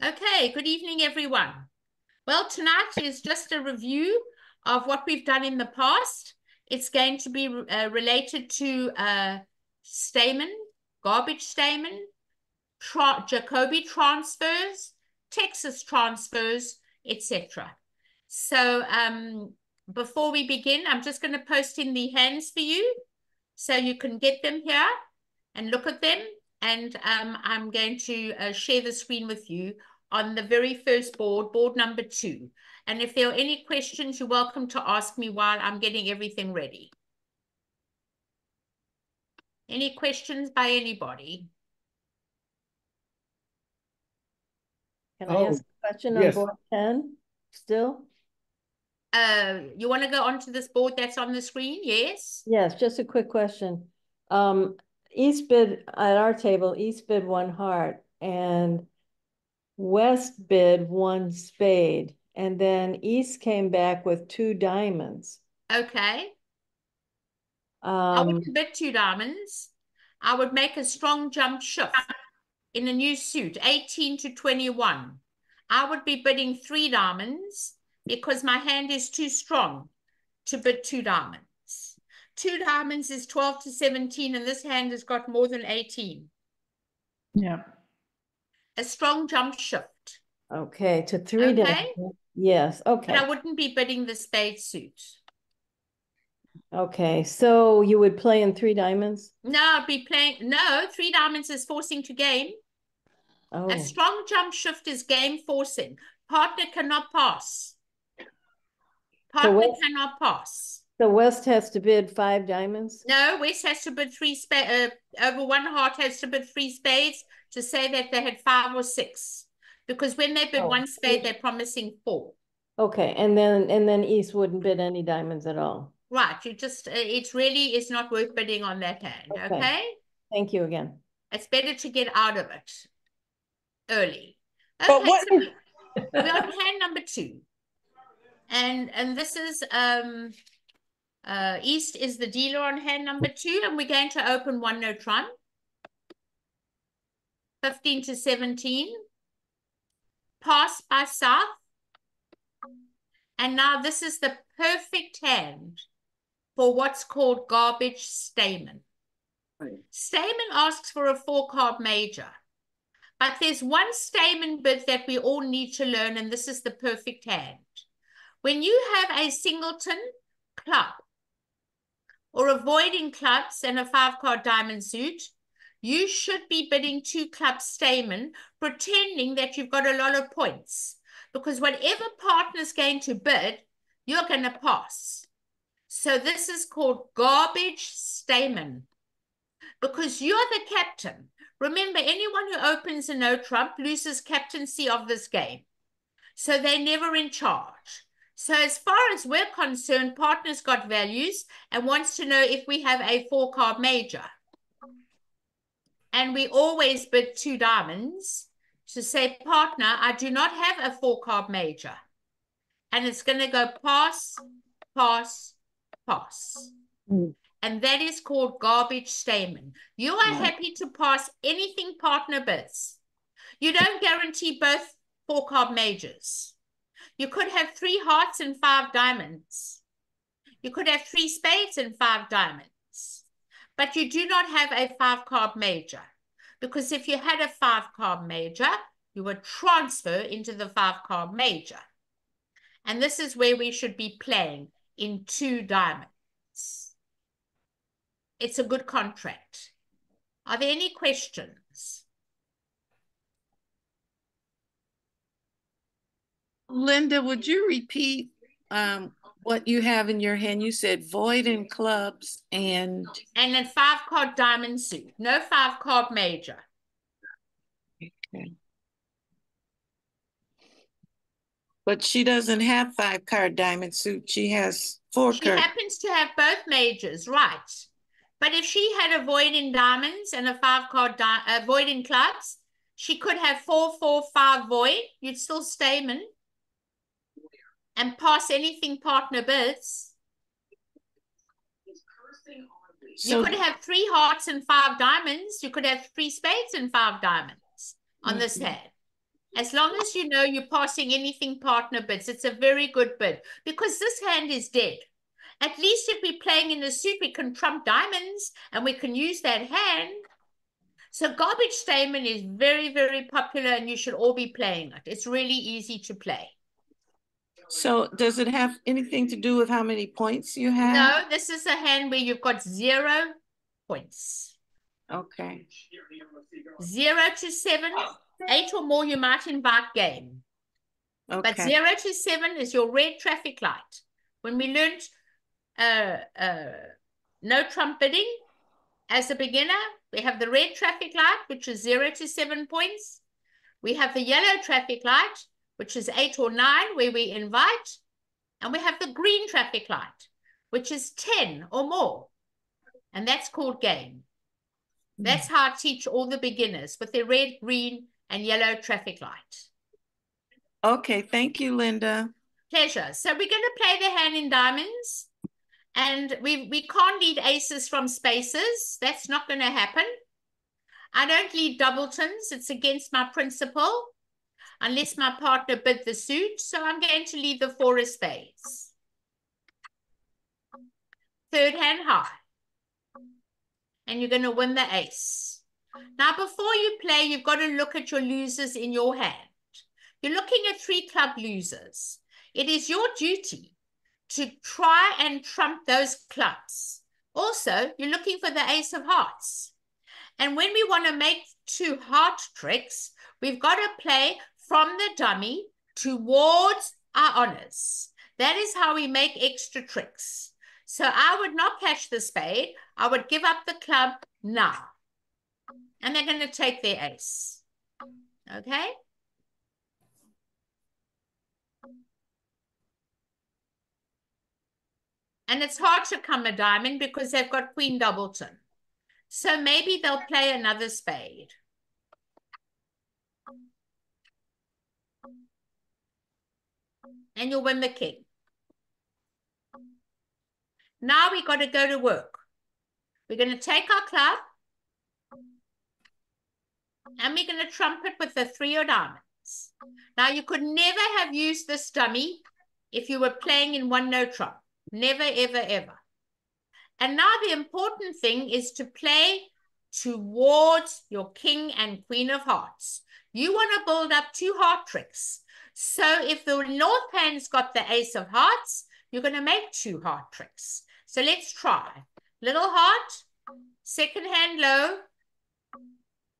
Okay, good evening, everyone. Well, tonight is just a review of what we've done in the past. It's going to be related to stamen, garbage stamen, Jacobi transfers, Texas transfers, etc. So before we begin, I'm just going to post in the hands for you so you can get them here and look at them. And I'm going to share the screen with you on the very first board, board number 2. And if there are any questions, you're welcome to ask me while I'm getting everything ready. Any questions by anybody? Can I ask a question on board 10 still? You want to go onto this board that's on the screen? Yes. Yes, just a quick question. East bid at our table, East bid 1 heart and West bid 1 spade. And then East came back with 2 diamonds. Okay. I wouldn't bid 2 diamonds. I would make a strong jump shift in a new suit, 18 to 21. I would be bidding 3 diamonds because my hand is too strong to bid 2 diamonds. 2 diamonds is 12 to 17, and this hand has got more than 18. Yeah. A strong jump shift. Okay, to 3 diamonds. Yes, okay. But I wouldn't be bidding the spade suit. Okay, so you would play in 3 diamonds? No, I'd be playing. No, 3 diamonds is forcing to game. Oh. A strong jump shift is game forcing. Partner cannot pass. Partner cannot pass. So West has to bid 5 diamonds? No, West has to bid 3 spades. Over 1 heart has to bid 3 spades to say that they had 5 or 6. Because when they bid 1 spade, they're promising 4. Okay, and then East wouldn't bid any diamonds at all. Right, you just it really is not worth bidding on that hand. Okay. Thank you again. It's better to get out of it early. Okay, but what so we're on hand number 2. And this is East is the dealer on hand number 2, and we're going to open 1 neutron. 15 to 17. Pass by South. And now this is the perfect hand for what's called garbage stamen. Stamen asks for a 4-card major. But there's 1 stamen bid that we all need to learn, and this is the perfect hand. When you have a singleton club or avoiding clubs and a 5-card diamond suit, you should be bidding 2 club stamen, pretending that you've got a lot of points. Because whatever partner's going to bid, you're going to pass. So this is called garbage stamen. Because you're the captain. Remember, anyone who opens a no trump loses captaincy of this game. So they're never in charge. So as far as we're concerned, partner's got values and wants to know if we have a 4-card major. And we always bid 2 diamonds to say, partner, I do not have a 4-card major. And it's going to go pass, pass, pass. And that is called garbage stamen. You are happy to pass anything partner bids. You don't guarantee both 4-card majors. You could have 3 hearts and 5 diamonds. You could have 3 spades and 5 diamonds. But you do not have a 5-card major. Because if you had a 5-card major, you would transfer into the 5-card major. And this is where we should be playing in 2 diamonds. It's a good contract. Are there any questions? Linda, would you repeat what you have in your hand? You said void in clubs and a 5-card diamond suit. No 5-card major. Okay. But she doesn't have 5-card diamond suit. She has 4-card. She happens to have both majors, right? But if she had a void in diamonds and a 5-card void in clubs, she could have 4, 4, 5 void. You'd still stamen and pass anything partner bids. You could have 3 hearts and 5 diamonds. You could have 3 spades and 5 diamonds on this hand. As long as you know you're passing anything partner bids, it's a very good bid because this hand is dead. At least if we're playing in a suit, we can trump diamonds and we can use that hand. So garbage statement is very, very popular and you should all be playing it. It's really easy to play. So does it have anything to do with how many points you have? No, this is a hand where you've got 0 points. Okay. 0 to 7, 8 or more, you might invite game. Okay. But 0 to 7 is your red traffic light. When we learned no trump bidding as a beginner, we have the red traffic light, which is 0 to 7 points. We have the yellow traffic light, which is 8 or 9, where we invite. And we have the green traffic light, which is 10 or more. And that's called game. That's how I teach all the beginners with the red, green, and yellow traffic light. Okay, thank you, Linda. Pleasure. So we're going to play the hand in diamonds. And we can't lead aces from spaces. That's not going to happen. I don't lead doubletons. It's against my principle. Unless my partner bid the suit. So I'm going to lead the 4 of spades. Third hand high. And you're going to win the ace. Now, before you play, you've got to look at your losers in your hand. You're looking at 3 club losers. It is your duty to try and trump those clubs. Also, you're looking for the ace of hearts. And when we want to make 2 heart tricks, we've got to play from the dummy towards our honors. That is how we make extra tricks. So I would not catch the spade. I would give up the club now. And they're going to take their ace. Okay? And it's hard to come a diamond because they've got queen doubleton. So maybe they'll play another spade. And you'll win the king. Now we got to go to work. We're going to take our club. And we're going to trump it with the 3 of diamonds. Now you could never have used this dummy if you were playing in 1 no trump. Never, ever, ever. And now the important thing is to play towards your king and queen of hearts. You want to build up 2 heart tricks. So if the north hand's got the ace of hearts, you're going to make 2 heart tricks. So let's try. Little heart, second hand low,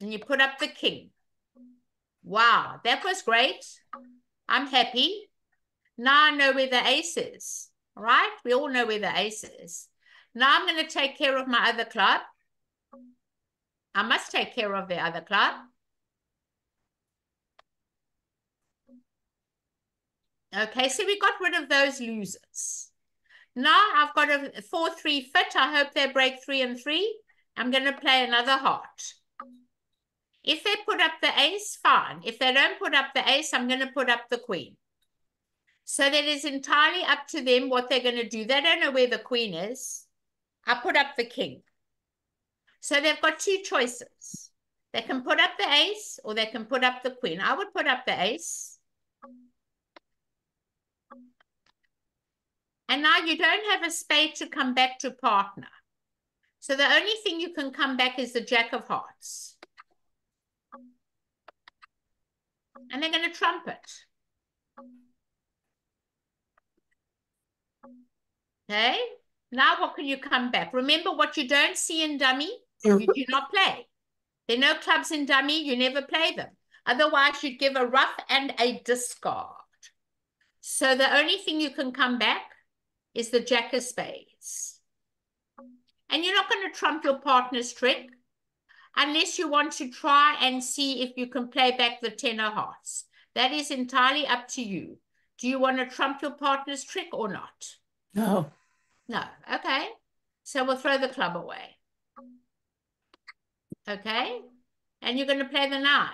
and you put up the king. Wow, that was great. I'm happy. Now I know where the ace is. All right, we all know where the ace is. Now I'm going to take care of my other club. I must take care of the other club. Okay, so we got rid of those losers. Now I've got a 4-3 fit. I hope they break 3 and 3. I'm going to play another heart. If they put up the ace, fine. If they don't put up the ace, I'm going to put up the queen. So that is entirely up to them what they're going to do. They don't know where the queen is. I put up the king. So they've got 2 choices. They can put up the ace or they can put up the queen. I would put up the ace. And now you don't have a spade to come back to partner. So the only thing you can come back is the jack of hearts. And they're going to trump it. Okay? Now what can you come back? Remember, what you don't see in dummy, you do not play. There are no clubs in dummy, you never play them. Otherwise, you'd give a rough and a discard. So the only thing you can come back is the jack of spades. And you're not going to trump your partner's trick unless you want to try and see if you can play back the 10 of hearts. That is entirely up to you. Do you want to trump your partner's trick or not? No. No. Okay. So we'll throw the club away. Okay. And you're going to play the 9.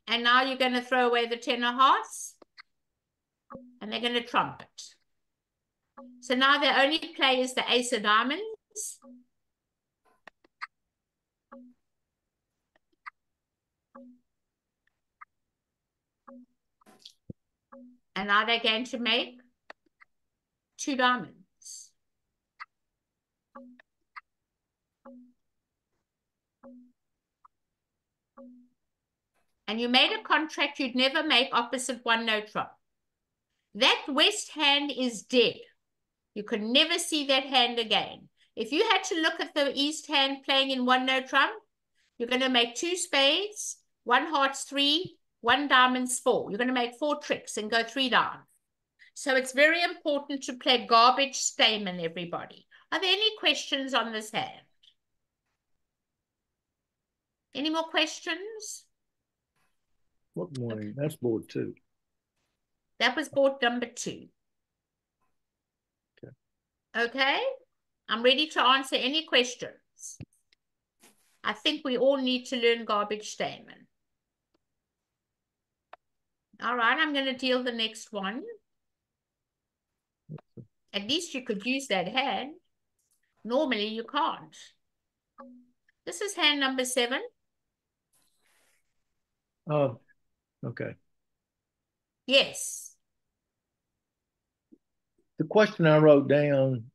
And now you're going to throw away the 10 of hearts. And they're going to trump it. So now the only play is the ace of diamonds. And now they're going to make 2 diamonds. And you made a contract you'd never make opposite 1 no trump. That west hand is dead. You can never see that hand again. If you had to look at the east hand playing in 1 no trump, you're going to make 2 spades, 1 hearts 3, 1 diamonds 4. You're going to make 4 tricks and go 3 down. So it's very important to play garbage stamen, everybody. Are there any questions on this hand? Any more questions? What morning? That's board 2. That was board number 2. Okay. Okay? I'm ready to answer any questions. I think we all need to learn garbage stamen. All right, I'm going to deal the next one. At least you could use that hand. Normally you can't. This is hand number 7. Oh, okay. Yes. The question I wrote down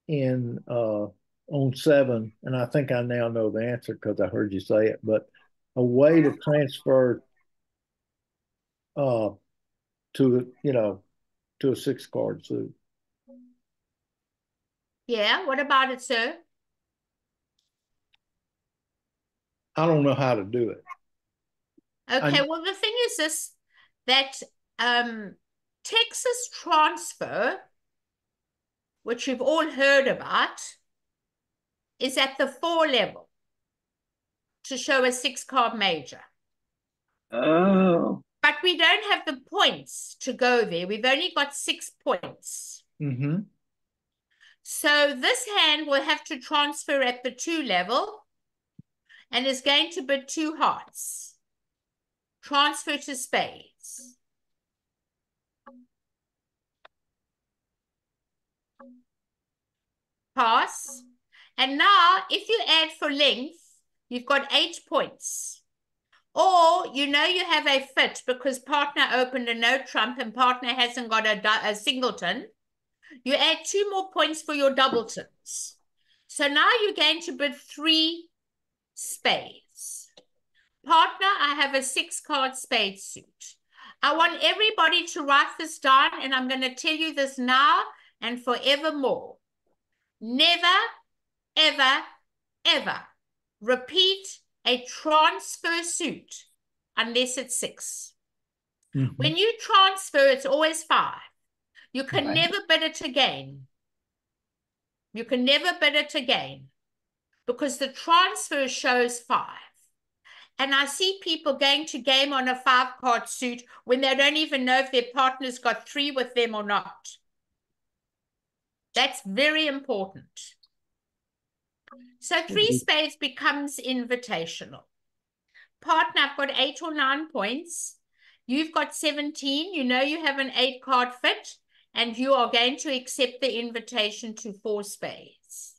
in on 7, and I think I now know the answer because I heard you say it, but a way to transfer to to a 6-card suit. Yeah, what about it, sir? I don't know how to do it. Okay, well, the thing is this, that Texas transfer, which you've all heard about, is at the 4 level to show a 6-card major. Oh. But we don't have the points to go there. We've only got 6 points. Mm-hmm. So this hand will have to transfer at the 2 level and is going to bid 2 hearts. Transfer to spades. Pass. And now, if you add for length, you've got 8 points. Or you have a fit because partner opened a no trump and partner hasn't got a singleton. You add 2 more points for your doubletons. So now you're going to bid 3 spades. Partner, I have a 6-card spade suit. I want everybody to write this down, and I'm going to tell you this now and forevermore. Never, ever, ever repeat a transfer suit unless it's 6. Mm-hmm. When you transfer, it's always 5. You can Right. never bid it again. You can never bid it again because the transfer shows 5. And I see people going to game on a 5-card suit when they don't even know if their partner's got 3 with them or not. That's very important. So 3 spades becomes invitational. Partner, I've got 8 or 9 points. You've got 17. You know you have an 8-card fit, and you are going to accept the invitation to 4 spades.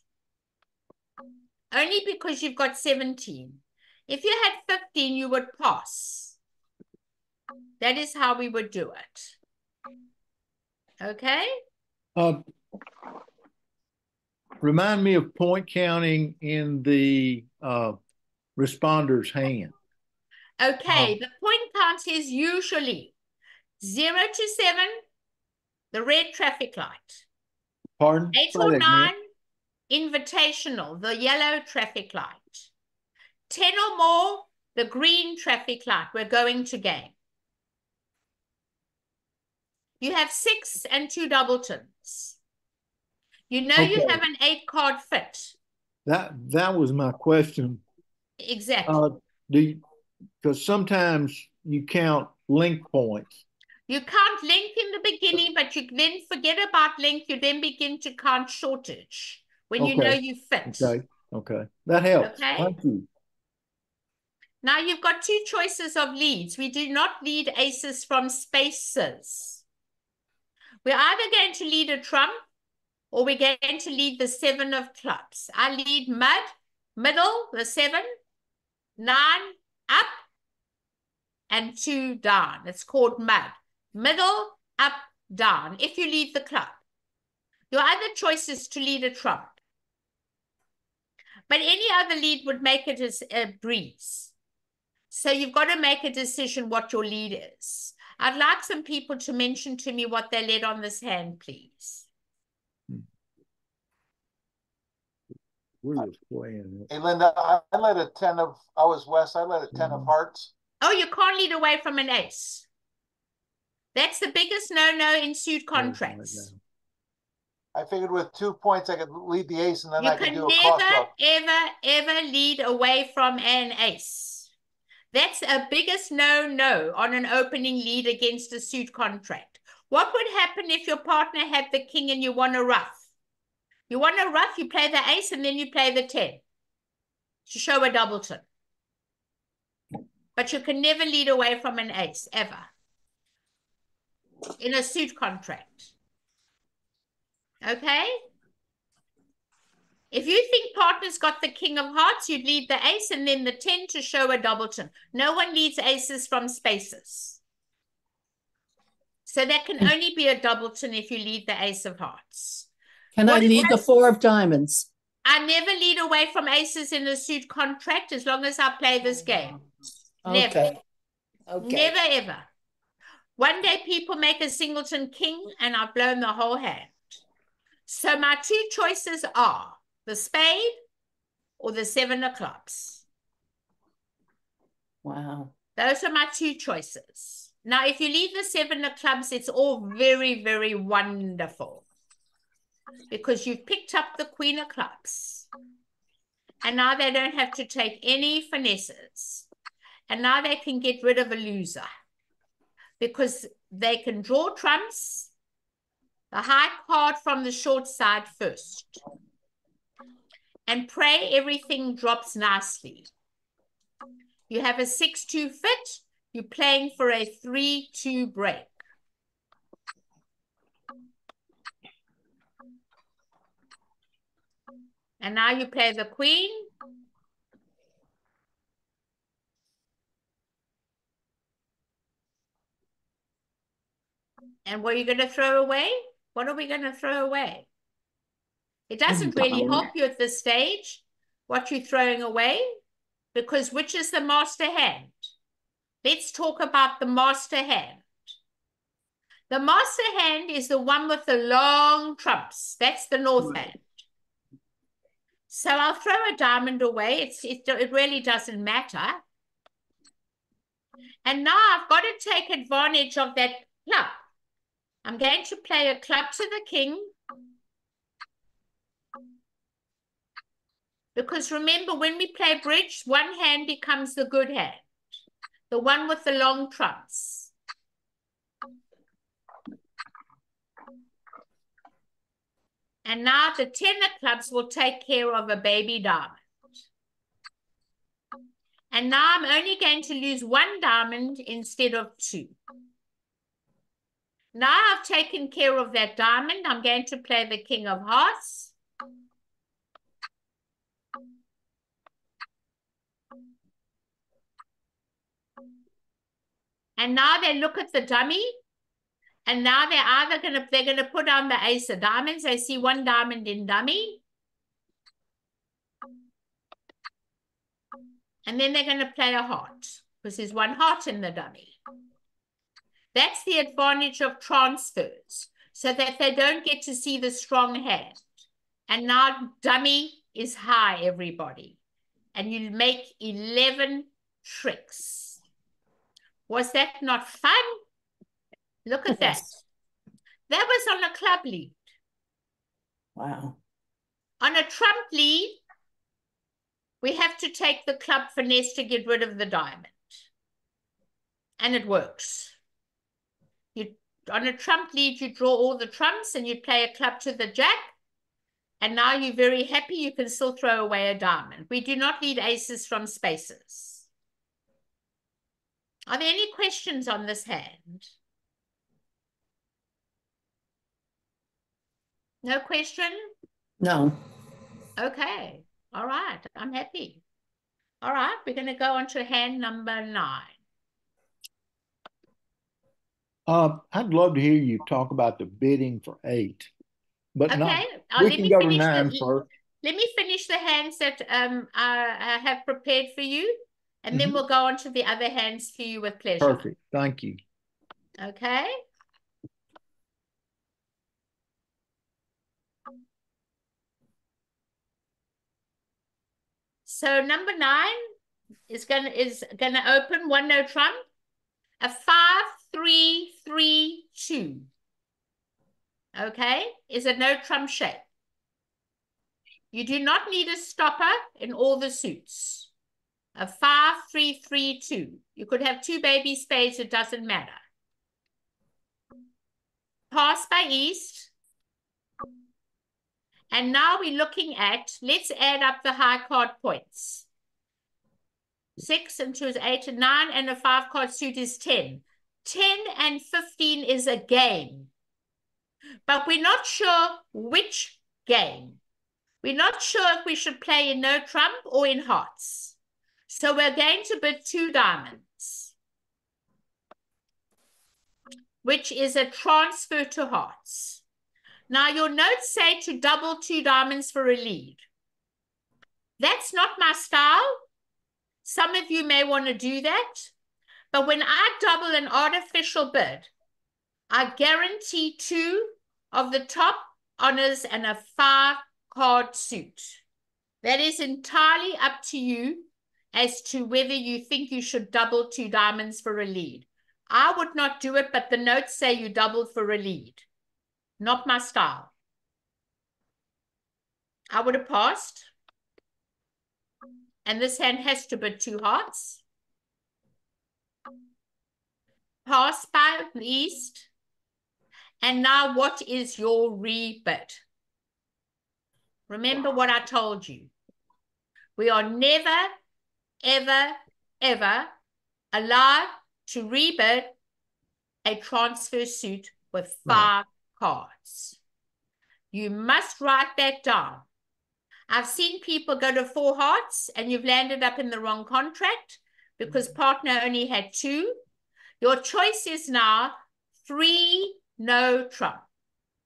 Only because you've got 17. If you had 15, you would pass. That is how we would do it. Okay? Remind me of point counting in the responder's hand. Okay, the point count is usually 0 to 7, the red traffic light. Pardon? 8 or 9, invitational, the yellow traffic light. 10 or more, the green traffic light. We're going to game. You have 6 and 2 doubletons. You know you have an 8-card fit. That was my question. Exactly. Because sometimes you count link points. You count length in the beginning, but you then forget about length. You then begin to count shortage when you know you fit. Okay. That helps. Okay. Thank you. Now you've got 2 choices of leads. We do not lead aces from spaces. We're either going to lead a trump or we're going to lead the 7 of clubs. I lead mud, middle, the 7, 9, up, and 2 down. It's called mud. Middle, up, down, if you lead the club. Your other choice is to lead a trump. But any other lead would make it as a breeze. So you've got to make a decision what your lead is. I'd like some people to mention to me what they led on this hand, please. We was playing. Hey, Linda, I led a 10 of, I was West, I led a 10 of hearts. Oh, you can't lead away from an ace. That's the biggest no-no in suit contracts. I figured with 2 points, I could lead the ace and then I could do a You cross can draw. never, ever lead away from an ace. That's a biggest no-no on an opening lead against a suit contract. What would happen if your partner had the king and you want a ruff? You want a ruff, you play the ace and then you play the 10 to show a doubleton. But you can never lead away from an ace, ever, in a suit contract. Okay? If you think partner's got the king of hearts, you'd lead the ace and then the 10 to show a doubleton. No one leads aces from spaces. So that can only be a doubleton if you lead the ace of hearts. Can I lead the 4 of diamonds? I never lead away from aces in a suit contract as long as I play this game. Never. Okay. Okay. Never, ever. One day people make a singleton king and I've blown the whole hand. So my 2 choices are the spade or the 7 of clubs. Wow. Those are my 2 choices. Now, if you leave the 7 of clubs, it's all very, very wonderful because you've picked up the queen of clubs. And now they don't have to take any finesses. And now they can get rid of a loser because they can draw trumps, the high card from the short side first, and pray everything drops nicely. You have a 6-2 fit, you're playing for a 3-2 break. And now you play the queen. And what are you going to throw away? What are we going to throw away? It doesn't really help you at this stage, what you're throwing away, because which is the master hand? Let's talk about the master hand. The master hand is the one with the long trumps. That's the north hand. So I'll throw a diamond away. It really doesn't matter. And now I've got to take advantage of that club. I'm going to play a club to the king. Because remember, when we play bridge, one hand becomes the good hand. The one with the long trumps. And now the 10 of clubs will take care of a baby diamond. And now I'm only going to lose 1 diamond instead of 2. Now I've taken care of that diamond. I'm going to play the king of hearts. And now they look at the dummy. And now they're gonna put on the ace of diamonds. They see 1 diamond in dummy. And then they're gonna play a heart because there's 1 heart in the dummy. That's the advantage of transfers, so that they don't get to see the strong hand. And now dummy is high, everybody. And you make 11 tricks. Was that not fun? Look at that. That was on a club lead. Wow. On a trump lead, we have to take the club finesse to get rid of the diamond. And it works. On a trump lead, you draw all the trumps and you play a club to the jack. And now you're very happy you can still throw away a diamond. We do not lead aces from spaces. Are there any questions on this hand? No question? No. Okay. All right. I'm happy. All right. We're going to go on to hand number 9. I'd love to hear you talk about the bidding for 8, but not. Okay. We Let can me go to finish 9 first. Let me finish the hands that I have prepared for you, and then we'll go on to the other hands for you with pleasure. Perfect. Thank you. Okay. So number 9 is gonna open one no trump, a 5-3-3-2. Okay, is a no trump shape. You do not need a stopper in all the suits. A 5-3-3-2. You could have 2 baby spades, it doesn't matter. Pass by East. And now we're looking at, let's add up the high card points. 6 and 2 is 8 and 9, and a 5 card suit is 10. 10 and 15 is a game. But we're not sure which game. We're not sure if we should play in no trump or in hearts. So we're going to bid 2 diamonds, which is a transfer to hearts. Now your notes say to double 2 diamonds for a lead. That's not my style. Some of you may want to do that. But when I double an artificial bid, I guarantee 2 of the top honors and a 5 card suit. That is entirely up to you as to whether you think you should double 2 diamonds for a lead. I would not do it, but the notes say you doubled for a lead. Not my style. I would have passed. And this hand has to bid 2 hearts. Pass by East. And now what is your rebid? Remember what I told you. We are never, ever, ever allowed to rebid a transfer suit with 5 cards. You must write that down. I've seen people go to 4 hearts and you've landed up in the wrong contract because partner only had 2. Your choice is now 3 no trump.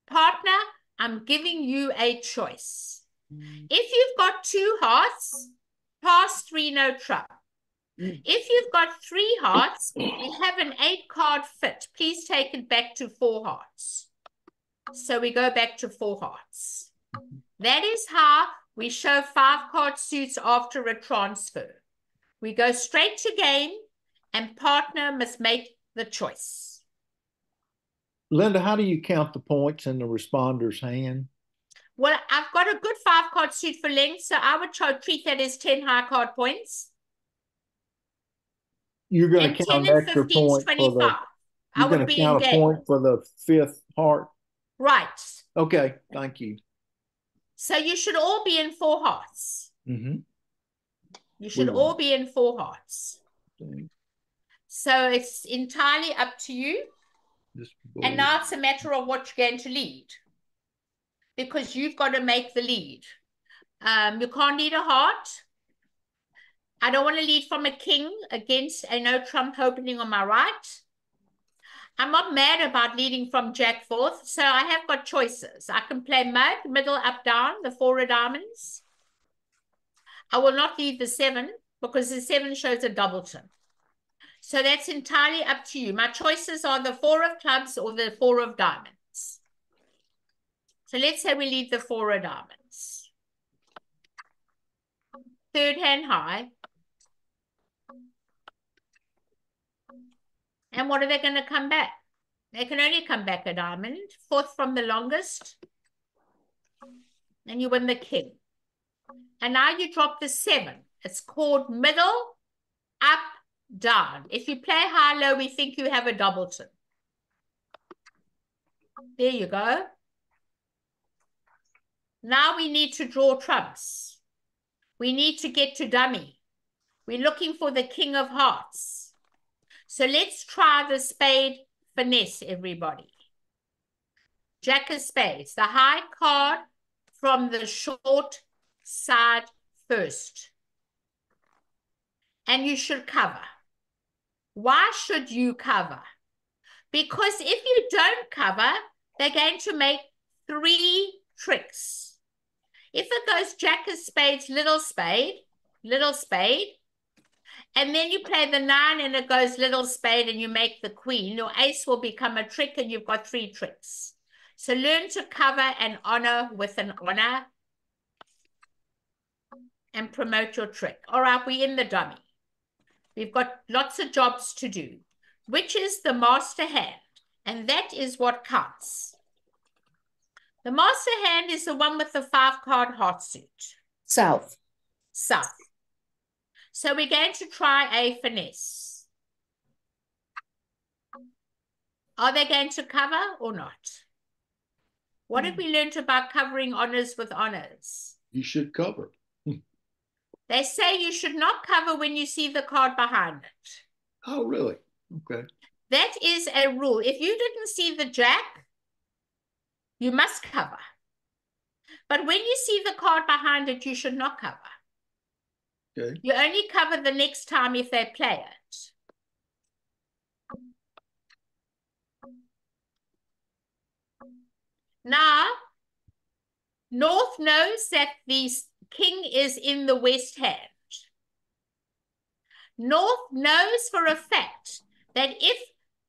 Partner, I'm giving you a choice. If you've got 2 hearts, pass 3 no trump. If you've got 3 hearts, we have an 8 card fit. Please take it back to 4 hearts. So we go back to 4 hearts. That is how we show 5 card suits after a transfer. We go straight to game and partner must make the choice. Linda, how do you count the points in the responder's hand? Well, I've got a good 5 card suit for length, so I would treat that as 10 high card points. You're going to count an extra 15 point 25. for the. You're going to count a point for the 5th heart. Right. Okay, thank you. So you should all be in 4 hearts. Mm-hmm. You should all be in 4 hearts. Okay. So it's entirely up to you. And now it's a matter of what you're going to lead. Because you've got to make the lead. You can't lead a heart. I don't want to lead from a king against a no trump opening on my right. I'm not mad about leading from jack 4th, so I have got choices. I can play mug, middle, up, down, the 4 of diamonds. I will not lead the 7 because the 7 shows a doubleton. So that's entirely up to you. My choices are the 4 of clubs or the 4 of diamonds. So let's say we lead the 4 of diamonds. 3rd hand high. And what are they going to come back? They can only come back a diamond. 4th from the longest. And you win the king. And now you drop the 7. It's called middle, up, down. If you play high-low, we think you have a doubleton. There you go. Now we need to draw trumps. We need to get to dummy. We're looking for the king of hearts. So let's try the spade finesse, everybody. Jack of spades, the high card from the short side first. And you should cover. Why should you cover? Because if you don't cover, they're going to make 3 tricks. If it goes Jack of spades, little spade, and then you play the 9 and it goes little spade and you make the queen, your ace will become a trick and you've got 3 tricks. So learn to cover and honor with an honor and promote your trick. All right, we're in the dummy. We've got lots of jobs to do, which is the master hand, and that is what counts. The master hand is the one with the 5-card heart suit. South. South. So we're going to try a finesse. Are they going to cover or not? What have we learned about covering honors with honors? You should cover. They say you should not cover when you see the card behind it. Oh, really? Okay. That is a rule. If you didn't see the jack, you must cover. But when you see the card behind it, you should not cover. Okay. You only cover the next time if they play it. Now, North knows that the king is in the west hand. North knows for a fact that if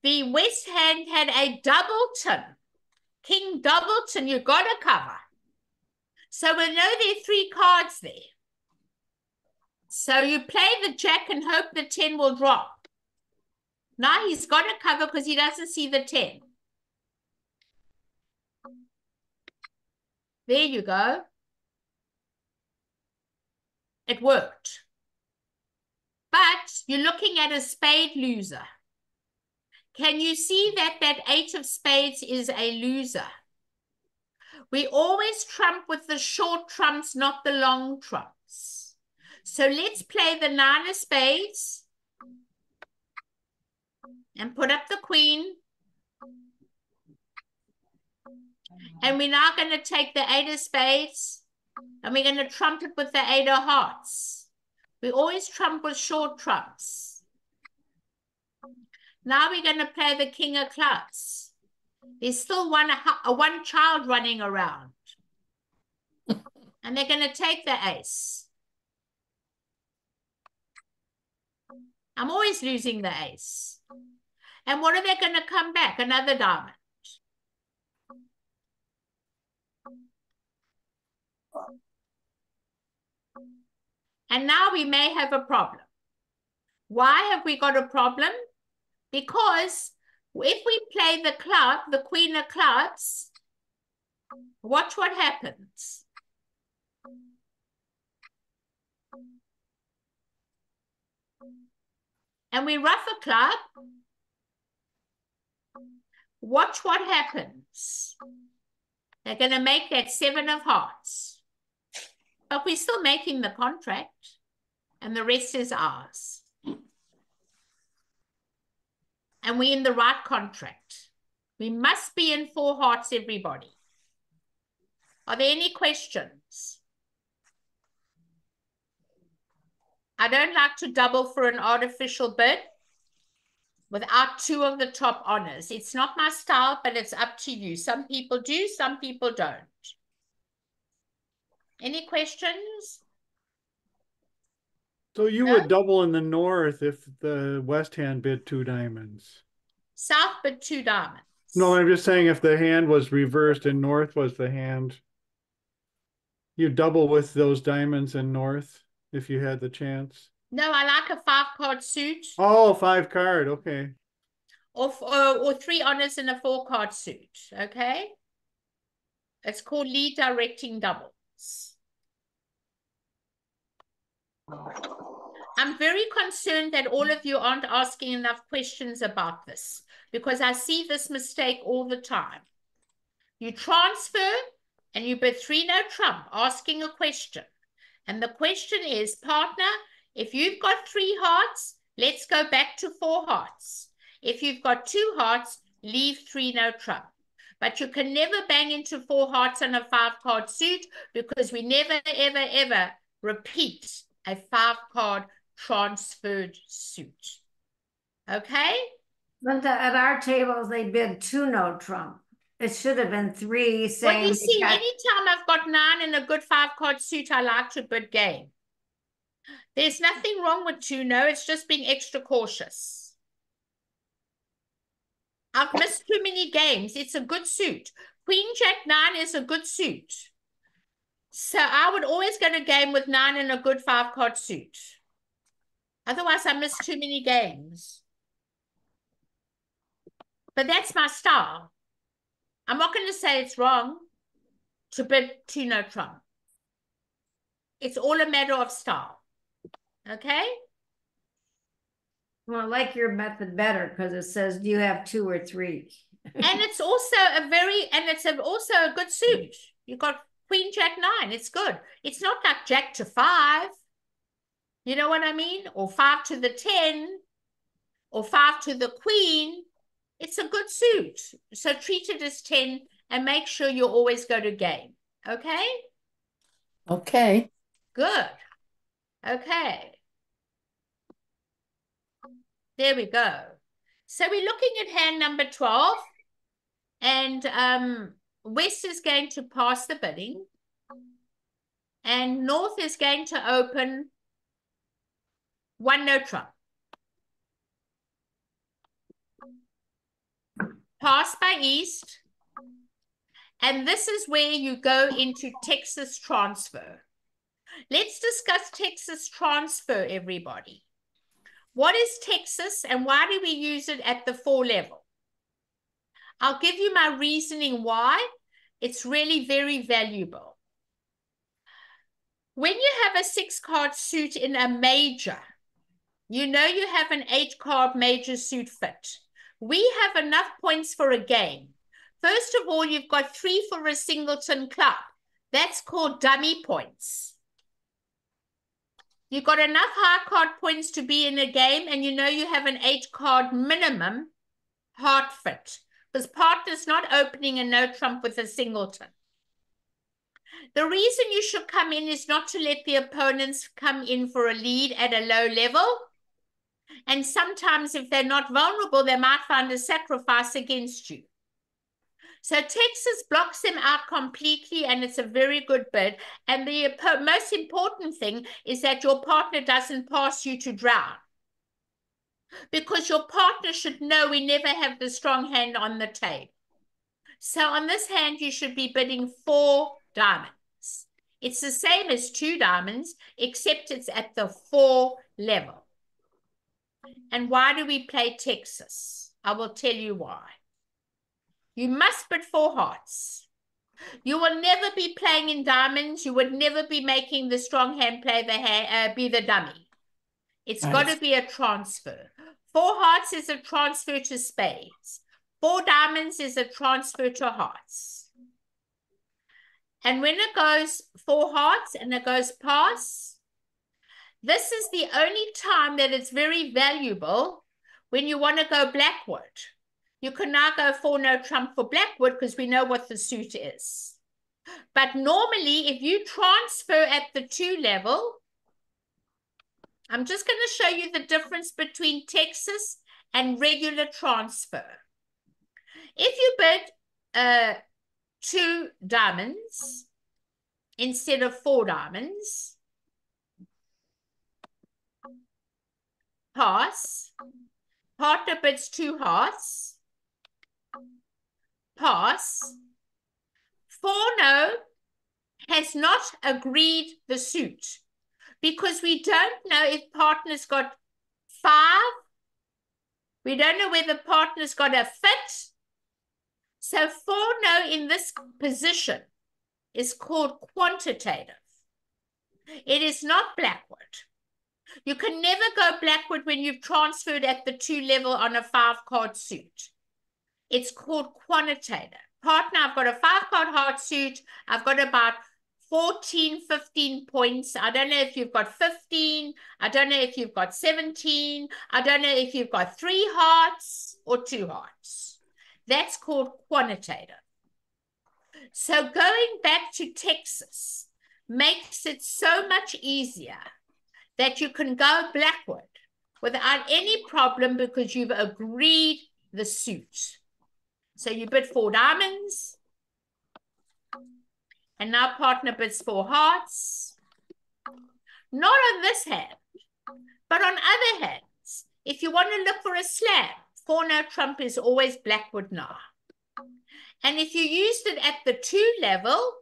the west hand had a doubleton, king doubleton, you got to cover. So we know there are 3 cards there. So you play the jack and hope the 10 will drop. Now he's got to cover because he doesn't see the 10. There you go. It worked. But you're looking at a spade loser. Can you see that that 8 of spades is a loser? We always trump with the short trumps, not the long trumps. So let's play the 9 of spades and put up the queen. And we're now going to take the 8 of spades and we're going to trump it with the 8 of hearts. We always trump with short trumps. Now we're going to play the king of clubs. There's still one child running around. And they're going to take the ace. I'm always losing the ace. And what are they going to come back? Another diamond. And now we may have a problem. Why have we got a problem? Because if we play the club, the queen of clubs, watch what happens. And we ruff a club. Watch what happens. They're going to make that 7 of hearts. But we're still making the contract. And the rest is ours. And we're in the right contract. We must be in 4 hearts, everybody. Are there any questions? I don't like to double for an artificial bid without 2 of the top honors. It's not my style, but it's up to you. Some people do, some people don't. Any questions? So you would double in the north if the west hand bid 2 diamonds. South bid 2 diamonds. No, I'm just saying if the hand was reversed and north was the hand, you double with those diamonds in north if you had the chance. No, I like a 5-card suit. Oh, 5-card, okay. Or 3 honors in a 4-card suit, okay? It's called lead directing doubles. I'm very concerned that all of you aren't asking enough questions about this because I see this mistake all the time. You transfer and you bid 3 no trump, asking a question. And the question is, partner, if you've got 3 hearts, let's go back to 4 hearts. If you've got 2 hearts, leave 3 no trump. But you can never bang into 4 hearts on a 5-card suit because we never, ever, ever repeat a 5-card transferred suit. Okay? Linda, at our tables, they bid 2 no trump. It should have been 3 saying. Well, you see, anytime I've got 9 in a good 5-card suit, I like to bid game. There's nothing wrong with 2 no, it's just being extra cautious. I've missed too many games. It's a good suit. Queen Jack 9 is a good suit. So I would always go to game with 9 in a good 5-card suit. Otherwise, I miss too many games. But that's my style. I'm not going to say it's wrong to bid 2 no trump. It's all a matter of style. Okay? Well, I like your method better because it says, do you have 2 or 3? And it's also also a good suit. You've got Queen Jack 9. It's good. It's not like Jack to 5. You know what I mean? Or 5 to the 10. Or 5 to the Queen. It's a good suit. So treat it as 10 and make sure you always go to game. Okay? Okay. Good. Okay. There we go. So we're looking at hand number 12. And West is going to pass the bidding. And North is going to open 1 no trump. Pass by East. And this is where you go into Texas transfer. Let's discuss Texas transfer, everybody. What is Texas and why do we use it at the 4 level? I'll give you my reasoning why. It's really very valuable. When you have a 6-card suit in a major, you know you have an 8-card major suit fit. We have enough points for a game. First of all, you've got 3 for a singleton club. That's called dummy points. You've got enough high card points to be in a game, and you know you have an 8-card minimum heart fit. Because partner's not opening a no trump with a singleton. The reason you should come in is not to let the opponents come in for a lead at a low level. And sometimes if they're not vulnerable, they might find a sacrifice against you. So Texas blocks them out completely, and it's a very good bid. And the most important thing is that your partner doesn't pass you to drown. Because your partner should know we never have the strong hand on the table. So on this hand, you should be bidding 4 diamonds. It's the same as 2 diamonds, except it's at the 4 level. And why do we play Texas? I will tell you why. You must bid 4 hearts. You will never be playing in diamonds. You would never be making the strong hand play be the dummy. It's got to be a transfer. 4 hearts is a transfer to spades. 4 diamonds is a transfer to hearts. And when it goes 4 hearts and it goes pass, this is the only time that it's very valuable when you want to go blackwood. You can now go 4 no trump for blackwood because we know what the suit is. But normally, if you transfer at the 2 level, I'm just going to show you the difference between Texas and regular transfer. If you bid 2 diamonds instead of 4 diamonds, pass, partner bids 2 hearts, pass, 4 no has not agreed the suit because we don't know if partner's got 5. We don't know whether partner's got a fit. So 4 no in this position is called quantitative. It is not blackwood. You can never go blackwood when you've transferred at the 2 level on a 5-card suit. It's called quantitative. Partner, I've got a 5-card heart suit. I've got about 14, 15 points. I don't know if you've got 15. I don't know if you've got 17. I don't know if you've got 3 hearts or 2 hearts. That's called quantitative. So going back to Texas makes it so much easier that you can go blackward without any problem because you've agreed the suit. So you bid 4 diamonds, and now partner bids 4 hearts. Not on this hand, but on other hands. If you want to look for a slam, 4 no trump is always blackwood now. And if you used it at the 2 level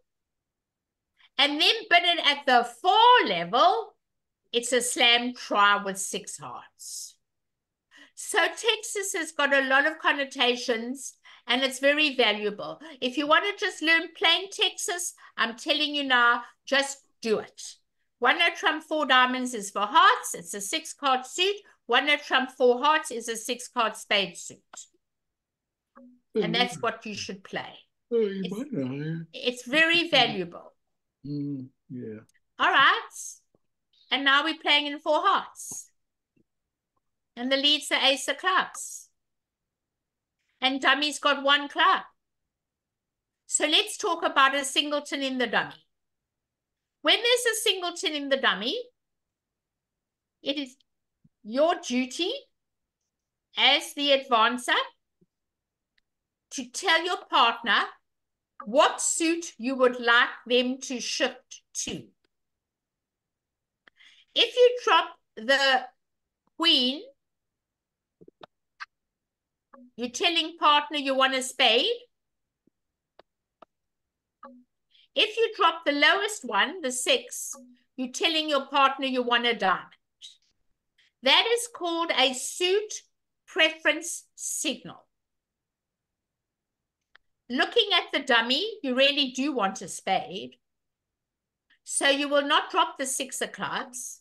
and then bid it at the 4 level, it's a slam try with 6 hearts. So Texas has got a lot of connotations and it's very valuable. If you want to just learn plain Texas, I'm telling you now, just do it. 1 no trump 4 diamonds is for hearts. It's a 6-card suit. 1 no trump 4 hearts is a 6-card spade suit. And that's what you should play. It's very valuable. Yeah. All right. And now we're playing in 4 hearts. And the lead's the ace of clubs. And dummy's got 1 club. So let's talk about a singleton in the dummy. When there's a singleton in the dummy, it is your duty as the advancer to tell your partner what suit you would like them to shift to. If you drop the queen, you're telling partner you want a spade. If you drop the lowest one, the 6, you're telling your partner you want a diamond. That is called a suit preference signal. Looking at the dummy, you really do want a spade. So you will not drop the 6 of clubs.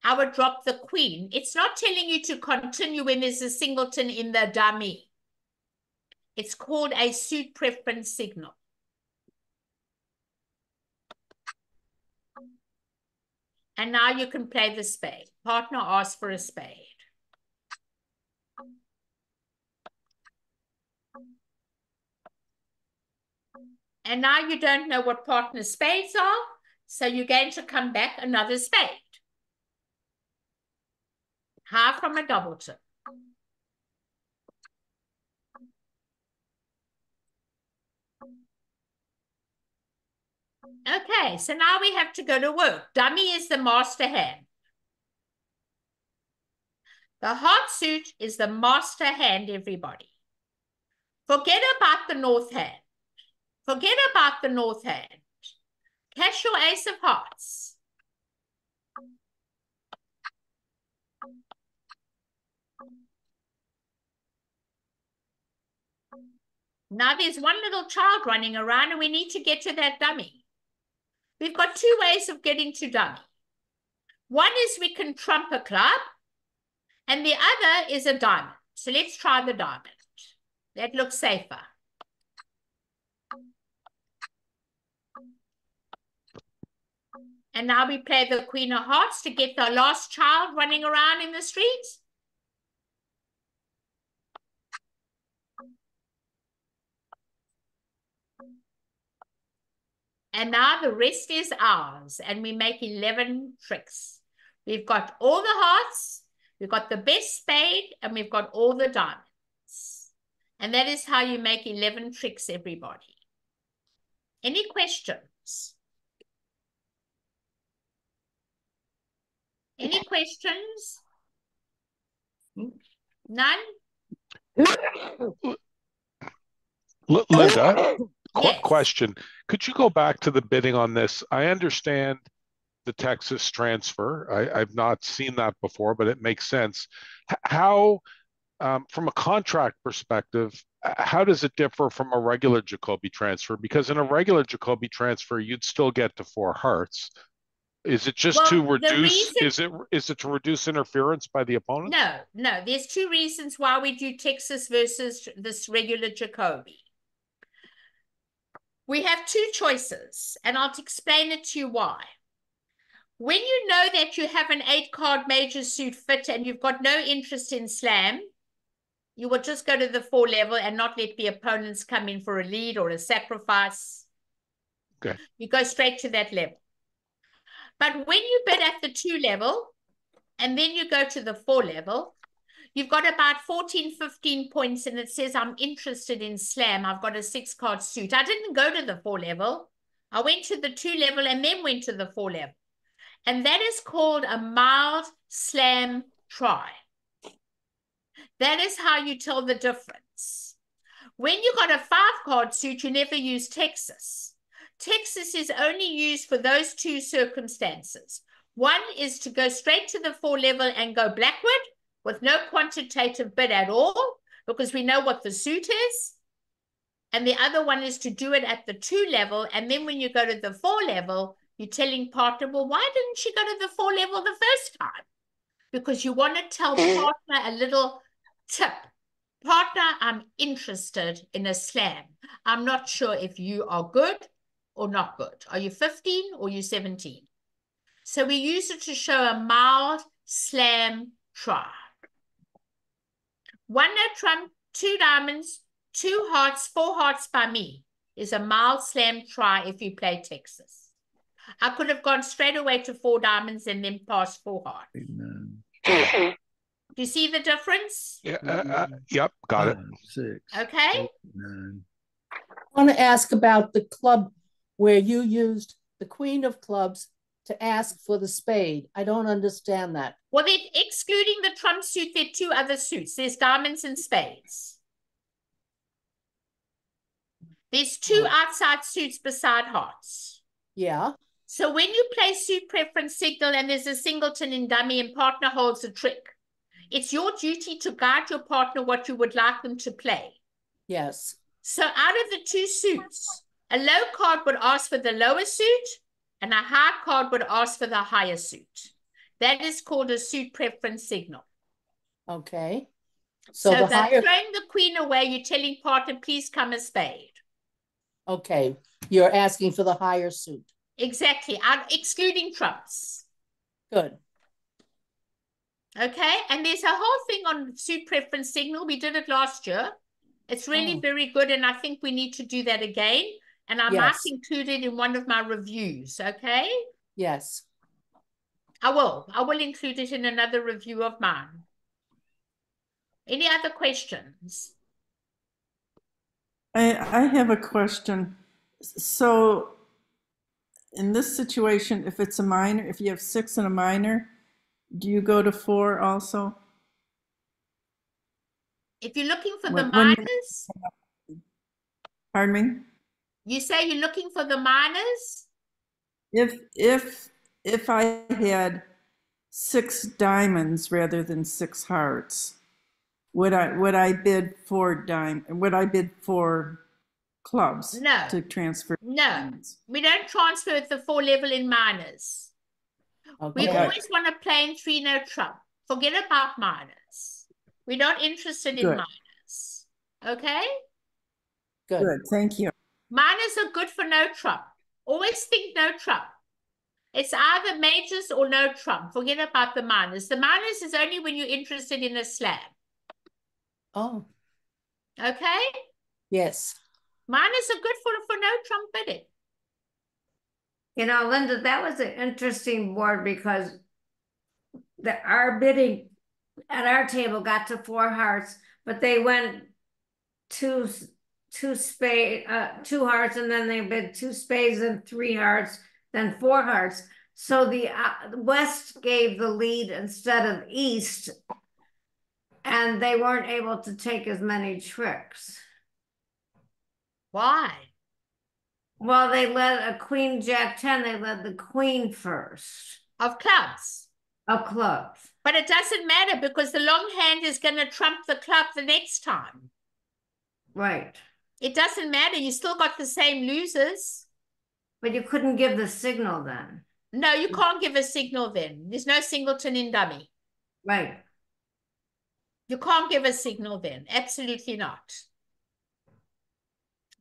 I would drop the queen. It's not telling you to continue when there's a singleton in the dummy. It's called a suit preference signal. And now you can play the spade. Partner asks for a spade. And now you don't know what partner's spades are, so you're going to come back another spade. Half from a doubleton. Okay, so now we have to go to work. Dummy is the master hand. The heart suit is the master hand, everybody. Forget about the north hand. Forget about the north hand. Cash your ace of hearts. Now there's one little child running around and we need to get to that dummy. We've got 2 ways of getting to dummy. One is we can trump a club and the other is a diamond. So let's try the diamond. That looks safer. And now we play the queen of hearts to get the last child running around in the streets. And now the rest is ours. And we make 11 tricks. We've got all the hearts, we've got the best spade, and we've got all the diamonds. And that is how you make 11 tricks, everybody. Any questions? Any questions? None? Linda, Yes. question. Could you go back to the bidding on this? I understand the Texas transfer. I've not seen that before, but it makes sense. How, from a contract perspective, how does it differ from a regular Jacoby transfer? Because in a regular Jacoby transfer, you'd still get to 4 hearts. Is it just to reduce, is it to reduce interference by the opponent? No. There's 2 reasons why we do Texas versus this regular Jacoby. We have 2 choices, and I'll explain it to you why. When you know that you have an 8-card major suit fit and you've got no interest in slam, you will just go to the 4 level and not let the opponents come in for a lead or a sacrifice. Okay. You go straight to that level. But when you bid at the 2 level, and then you go to the 4 level, you've got about 14, 15 points, and it says, I'm interested in slam. I've got a 6-card suit. I didn't go to the 4 level. I went to the 2 level and then went to the 4 level. And that is called a mild slam try. That is how you tell the difference. When you got a 5-card suit, you never use Texas. Texas is only used for those 2 circumstances. One is to go straight to the 4 level and go blackward with no quantitative bid at all, because we know what the suit is. And the other one is to do it at the 2 level. And then when you go to the 4 level, you're telling partner, well, why didn't you go to the 4 level the first time? Because you want to tell partner a little tip. Partner, I'm interested in a slam. I'm not sure if you are good or not good. Are you 15 or you 17? So we use it to show a mild slam try. 1 no trump, 2 diamonds, 2 hearts, 4 hearts by me is a mild slam try if you play Texas. I could have gone straight away to 4 diamonds and then passed 4 hearts. Amen. Do you see the difference? Yeah. Yep. Got it. 5, 6. Okay. 8, 9. I want to ask about the club where you used the queen of clubs to ask for the spade. I don't understand that. Well, then, excluding the trump suit, there are 2 other suits. There's diamonds and spades. There's 2 outside suits beside hearts. Yeah. So when you play suit preference signal and there's a singleton in dummy and partner holds a trick, it's your duty to guide your partner what you would like them to play. Yes. So out of the 2 suits, a low card would ask for the lower suit and a high card would ask for the higher suit. That is called a suit preference signal. Okay. So the they're higher. throwing the queen away. You're telling partner, please come a spade. Okay. You're asking for the higher suit. Exactly. Excluding trumps. Good. Okay. And there's a whole thing on suit preference signal. We did it last year. It's really very good. And I think we need to do that again. And I might include it in one of my reviews. Okay. Yes. I will include it in another review of mine. Any other questions? I have a question. So in this situation, if it's a minor, if you have 6 and a minor, do you go to 4 also? If you're looking for the minors? Pardon me? You say you're looking for the minors? If I had 6 diamonds rather than 6 hearts, would I bid for would I bid for clubs? No. To transfer? No, diamonds? we don't transfer at the 4 level in minors. Okay. We always want to play in 3 no trump. Forget about minors. We're not interested in minors. Okay? Good, thank you. Minors are good for no trump. Always think no trump. It's either majors or no trump. Forget about the minors. The minors is only when you're interested in a slam. Oh. Okay? Yes. Minors are good for no trump bidding. You know, Linda, that was an interesting board because our bidding at our table got to 4 hearts, but they went two hearts, and then they bid 2 spades and 3 hearts, then 4 hearts. So the West gave the lead instead of East, and they weren't able to take as many tricks. Why? Well, they led a queen, jack 10. They led the queen first. Of clubs. Of clubs. But it doesn't matter because the long hand is going to trump the club the next time. Right. It doesn't matter. You still got the same losers. But you couldn't give the signal then. No, you can't give a signal then. There's no singleton in dummy. Right. You can't give a signal then. Absolutely not.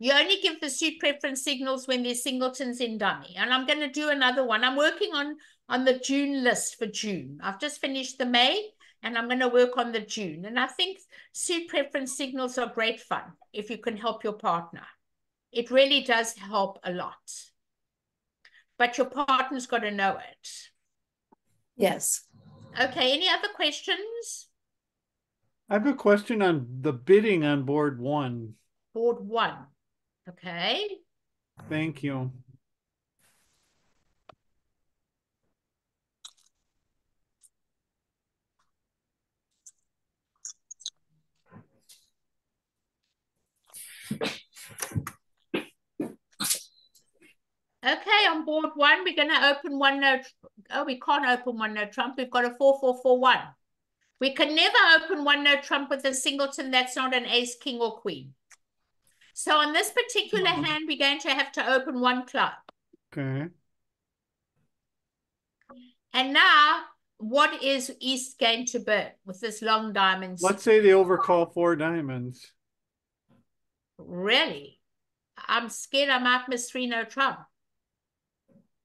You only give the suit preference signals when there's singletons in dummy. And I'm going to do another one. I'm working on the June list for June. I've just finished the May. And I'm going to work on the June. And I think suit preference signals are great fun if you can help your partner. It really does help a lot. But your partner's got to know it. Yes. Okay, any other questions? I have a question on the bidding on board 1. Board 1. Okay. Thank you. Okay, on board 1, we're going to open one no. Oh, we can't open one no trump. We've got a 4-4-4-1. We can never open one no trump with a singleton that's not an ace, king, or queen. So on this particular hand, we're going to have to open 1 club. Okay. And now, what is East going to bid with this long diamond? Let's say they overcall 4 diamonds. Really? I'm scared I might miss 3 no trump.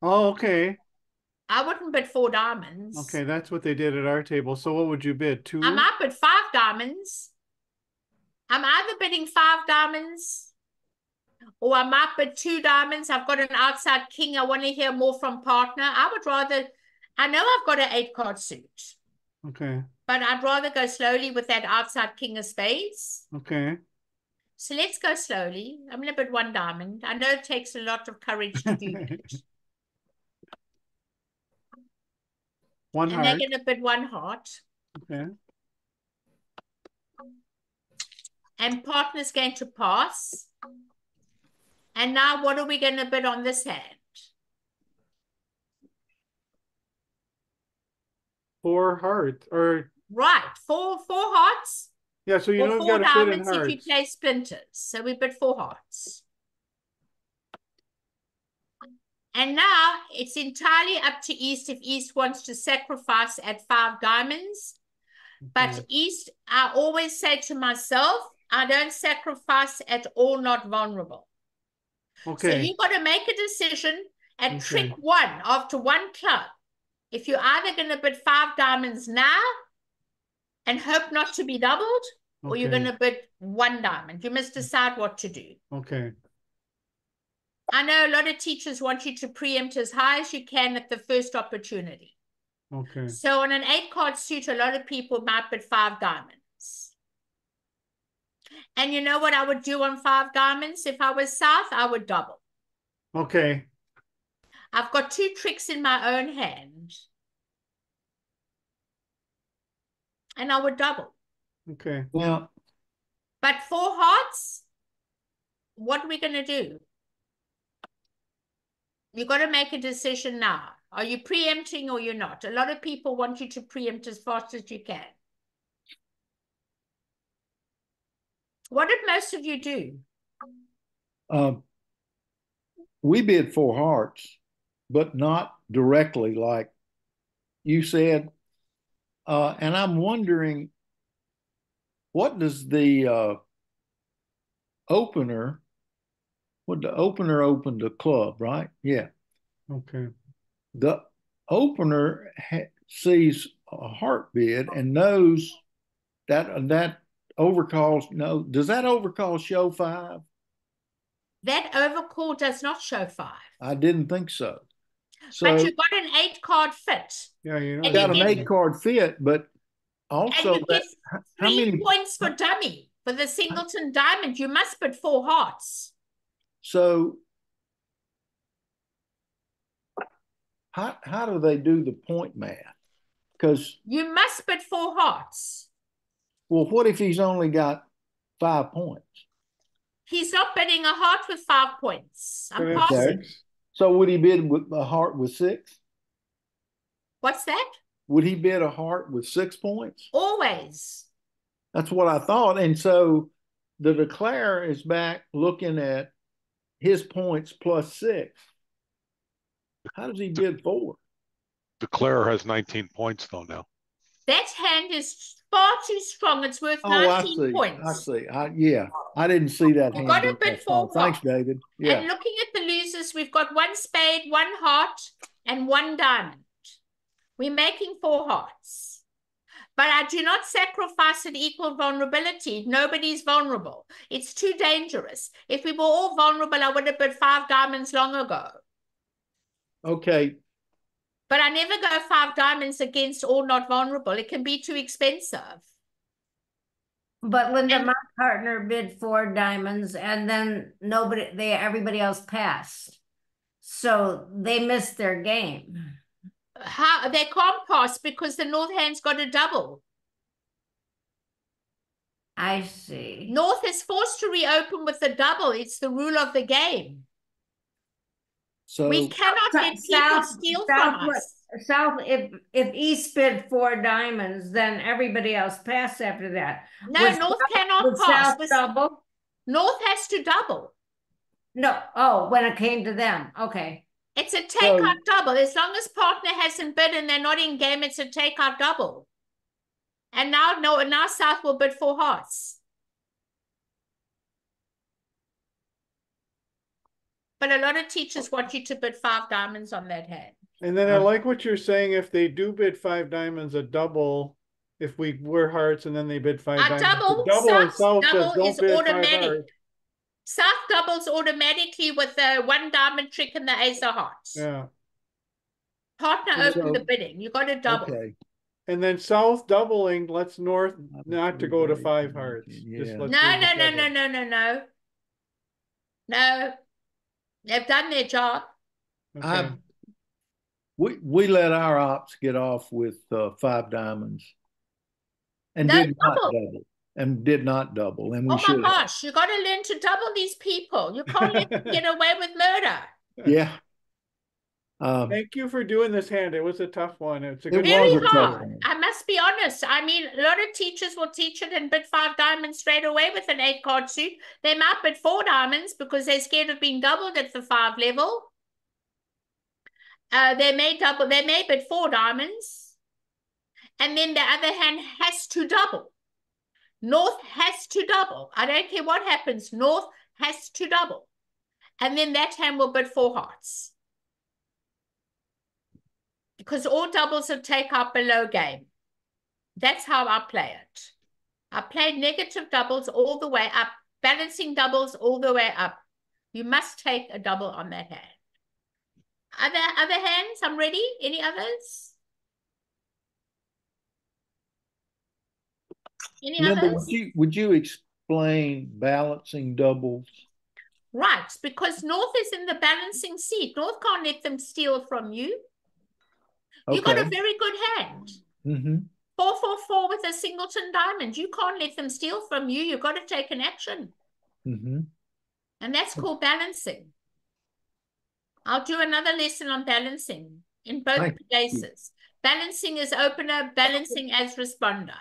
Oh, okay. I wouldn't bid 4 diamonds. Okay, that's what they did at our table. So what would you bid? 2? I might bid 5 diamonds. I'm either bidding 5 diamonds or I might bid 2 diamonds. I've got an outside king. I want to hear more from partner. I would rather, I know I've got an 8-card suit. Okay. But I'd rather go slowly with that outside king of spades. Okay. So let's go slowly. I'm going to bid 1 diamond. I know it takes a lot of courage to do that. 1 and heart. they're going to bid 1 heart. Okay. And partner's going to pass. And now what are we going to bid on this hand? 4 hearts, or right, four hearts. Yeah, so you know you've got to bid in hearts. If you play splinters. So we bid 4 hearts. And now it's entirely up to East if East wants to sacrifice at 5 diamonds. But East, I always say to myself, I don't sacrifice at all, not vulnerable. Okay. So you've got to make a decision at trick 1 after 1 club. If you're either going to bid 5 diamonds now and hope not to be doubled, or you're going to bid 1 diamond. You must decide what to do. Okay. I know a lot of teachers want you to preempt as high as you can at the first opportunity. Okay. So on an 8-card suit, a lot of people might bid 5 diamonds. And you know what I would do on 5 diamonds? If I was South, I would double. Okay. I've got 2 tricks in my own hand. And I would double. Okay. Now, but 4 hearts, what are we going to do? You've got to make a decision now. Are you preempting or you're not? A lot of people want you to preempt as fast as you can. What did most of you do? We bid 4 hearts, but not directly like you said. And I'm wondering, what does the opener, would the opener open the club, right? Yeah. Okay. The opener sees a heart bid and knows that overcalls. No, does that overcall show 5? That overcall does not show 5. I didn't think so. But you've got an 8-card fit. Yeah, you know. Got an 8-card fit, but also and you get 3 points for dummy. For the singleton diamond, you must bid 4 hearts. So how do they do the point math? Because you must bid 4 hearts. Well, what if he's only got 5 points? He's not bidding a heart with 5 points. I'm passing. So would he bid with a heart with 6? What's that? Would he bid a heart with 6 points? Always. That's what I thought. And so the declare is back looking at his points plus 6. How does he bid 4? Declare has 19 points though now. That hand is far too strong. It's worth 19 points. I see. Yeah, I didn't see that hand. Got to bid 4 Thanks, David. Yeah. And looking at the losers, we've got 1 spade, 1 heart, and 1 diamond. We're making 4 hearts. But I do not sacrifice an equal vulnerability. Nobody's vulnerable. It's too dangerous. If we were all vulnerable, I would have bid 5 diamonds long ago. Okay. But I never go 5 diamonds against all not vulnerable. It can be too expensive. But Linda, my partner bid 4 diamonds and then everybody else passed. So they missed their game. How they can't pass because the North hand's got a double. I see. North is forced to reopen with the double. It's the rule of the game. So we cannot let people steal from us. South, if East bid 4 diamonds, then everybody else passed after that. No, North cannot pass. South double? North has to double. No, oh, when it came to them, okay. It's a take-out double. As long as partner hasn't bid and they're not in game, it's a take-out double. And now South will bid 4 hearts. But a lot of teachers want you to bid 5 diamonds on that hand. And then I like what you're saying. If they do bid 5 diamonds, a double. If we were hearts and then they bid 5 diamonds, double is automatic. South doubles automatically with the 1 diamond trick and the ace of hearts. Yeah. Partner open the bidding. You got to double. Okay. And then South doubling lets North not to go to 5 hearts. Yeah. No. They've done their job. Okay. We let our ops get off with 5 diamonds and did not double. And we oh my gosh, you got to learn to double these people. You can't let them get away with murder. Yeah. Thank you for doing this hand. It was a tough one. It's very hard. I must be honest. I mean, a lot of teachers will teach it and bid 5 diamonds straight away with an 8-card suit. They might bid 4 diamonds because they're scared of being doubled at the 5 level. They may bid 4 diamonds. And then the other hand has to double. North has to double. I don't care what happens. North has to double. And then that hand will bid 4 hearts. Because all doubles will take out below game. That's how I play it. I play negative doubles all the way up, balancing doubles all the way up. You must take a double on that hand. Other hands, I'm ready. Any others? Any others? Would you explain balancing doubles? Right, because North is in the balancing seat. North can't let them steal from you. Okay. You got a very good hand. 4-4-4 with a singleton diamond. You can't let them steal from you. You've got to take an action. And that's called balancing. I'll do another lesson on balancing in both places. Balancing as opener, balancing as responder.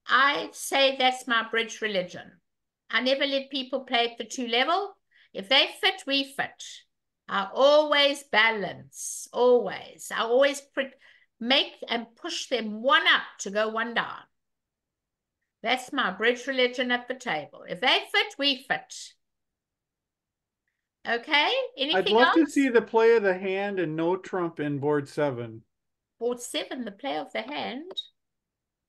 I say that's my bridge religion. I never let people play at the 2 level. If they fit, we fit. I always balance, always. I always make and push them 1 up to go 1 down. That's my bridge religion at the table. If they fit, we fit. Okay, anything else? I'd love to see the play of the hand and no trump in board 7. Board 7, the play of the hand.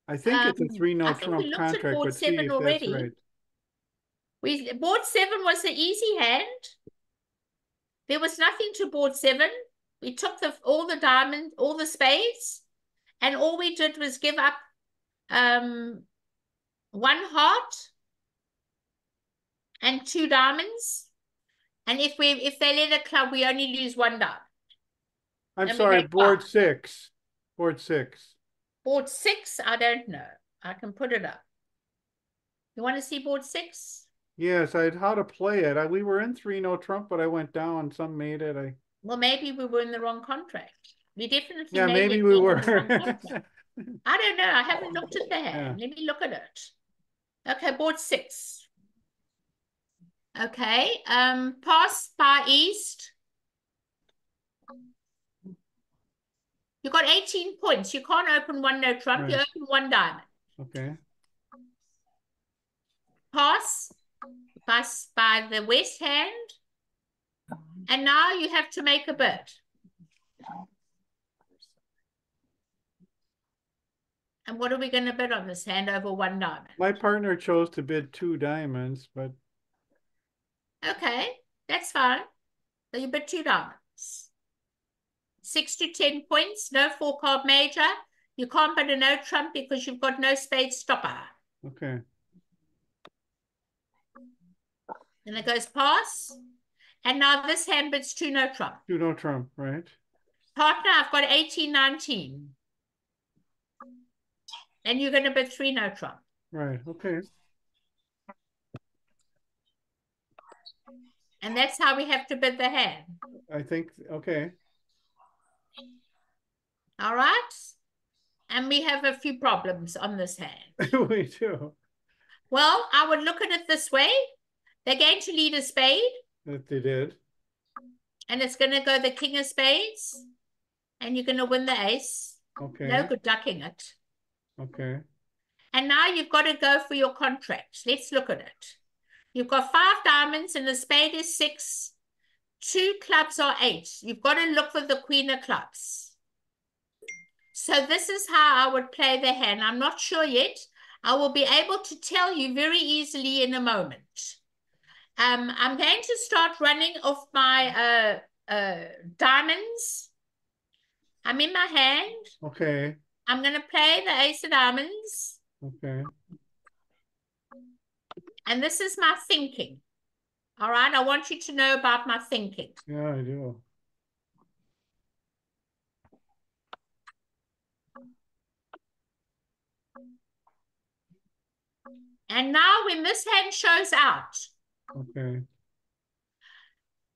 I think it's a 3 no trump contract, but see if that's right. Board 7 was the easy hand. There was nothing to board 7. We took all the diamonds, all the spades, and all we did was give up 1 heart and 2 diamonds. And if they let a club, we only lose 1 diamond. I'm sorry, board 6. Board 6. Board 6, I don't know. I can put it up. You want to see board 6? Yes, I had how to play it. We were in 3 no trump, but I went down. Some made it. Well, maybe we were in the wrong contract. We definitely maybe we were. I don't know. I haven't looked at the hand. Let me look at it. Okay, board 6. Okay, pass by East. You got 18 points. You can't open 1 no trump. Right. You open 1 diamond. Okay. Pass by the west hand. And now you have to make a bid. And what are we going to bid on this hand over 1 diamond? My partner chose to bid 2 diamonds, but Okay, that's fine. So you bid 2 diamonds. 6 to 10 points, no 4-card major. You can't bid a no trump because you've got no spade stopper. okay. And it goes pass. And now this hand bids 2 no trump. 2 no trump, right? Partner, I've got 18, 19. And you're going to bid 3 no trump. Right, okay. And that's how we have to bid the hand. I think, okay. All right. And we have a few problems on this hand. We do. Well, I would look at it this way. They're going to lead a spade. That they did. And it's going to go the king of spades. And you're going to win the ace. Okay. No good ducking it. Okay. And now you've got to go for your contract. Let's look at it. You've got 5 diamonds and the spade is 6. 2 clubs are 8. You've got to look for the queen of clubs. So this is how I would play the hand. I'm not sure yet. I will be able to tell you very easily in a moment. I'm going to start running off my diamonds. I'm in my hand. Okay. I'm going to play the ace of diamonds. Okay. And this is my thinking. All right. I want you to know about my thinking. Yeah, I do. And now when this hand shows out, okay,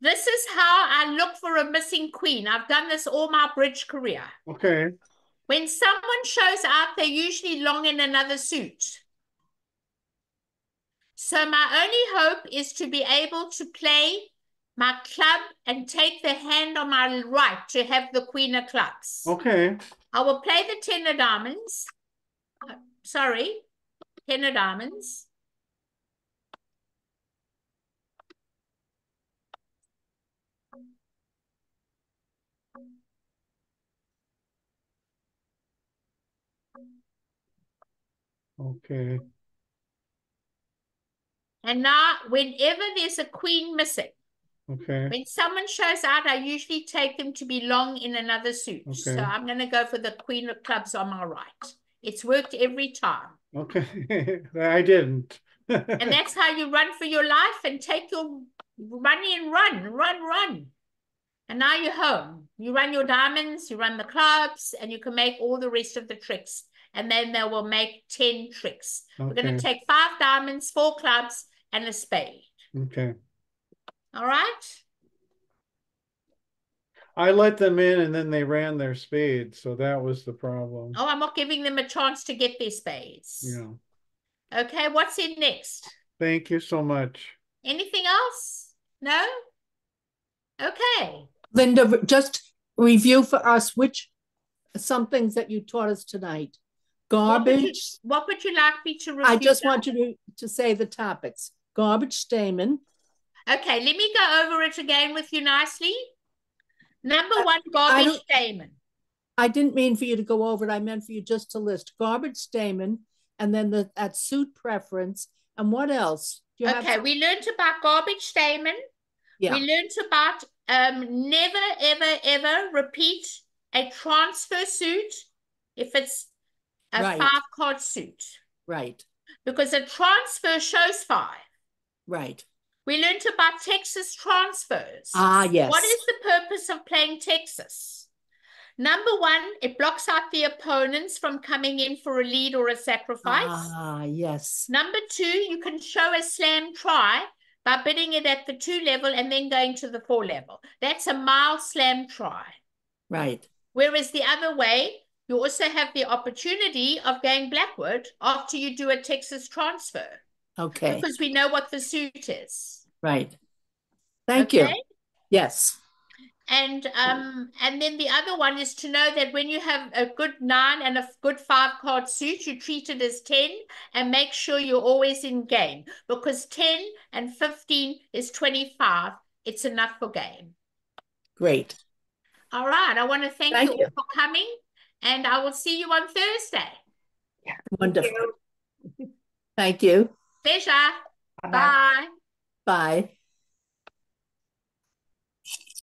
this is how I look for a missing queen. I've done this all my bridge career. okay, When someone shows out, they're usually long in another suit. So my only hope is to be able to play my club and take the hand on my right to have the queen of clubs. okay, I will play the 10 of diamonds. Sorry, 10 of diamonds. okay, And now, whenever there's a queen missing, okay, when someone shows out, I usually take them to be long in another suit. okay. So I'm going to go for the queen of clubs on my right. It's worked every time. Okay, I didn't. And that's how you run for your life and take your money and run. And now you're home. You run your diamonds, you run the clubs, and you can make all the rest of the tricks. And then they will make 10 tricks. Okay. We're going to take 5 diamonds, 4 clubs, and a spade. Okay. All right? I let them in and then they ran their spades, so that was the problem. Oh, I'm not giving them a chance to get their spades. Yeah. Okay, what's in next? Thank you so much. Anything else? No? Okay. Linda, just review for us some things that you taught us tonight. Garbage. What would you like me to review? I just want you to say the topics. Garbage stamen. Okay, let me go over it again with you nicely. Number 1, garbage stamen. I didn't mean for you to go over it. I meant for you just to list garbage stamen and then that suit preference. And what else? Okay, we learned about garbage stamen. Yeah. We learned about never, ever, ever repeat a transfer suit if it's a 5-card suit. Right. Because a transfer shows 5. Right. We learned about Texas transfers. Ah, yes. What is the purpose of playing Texas? Number 1, it blocks out the opponents from coming in for a lead or a sacrifice. Ah, yes. Number 2, you can show a slam try by bidding it at the 2 level and then going to the 4 level. That's a mild slam try. Right. Whereas the other way, you also have the opportunity of going Blackwood after you do a Texas transfer. Okay. Because we know what the suit is. Right. Thank you. Yes. And then the other one is to know that when you have a good 9 and a good 5-card suit, you treat it as 10 and make sure you're always in game, because 10 and 15 is 25. It's enough for game. Great. All right. I want to thank you all for coming, and I will see you on Thursday. Wonderful. Thank you. Pleasure. Bye. Bye. Bye.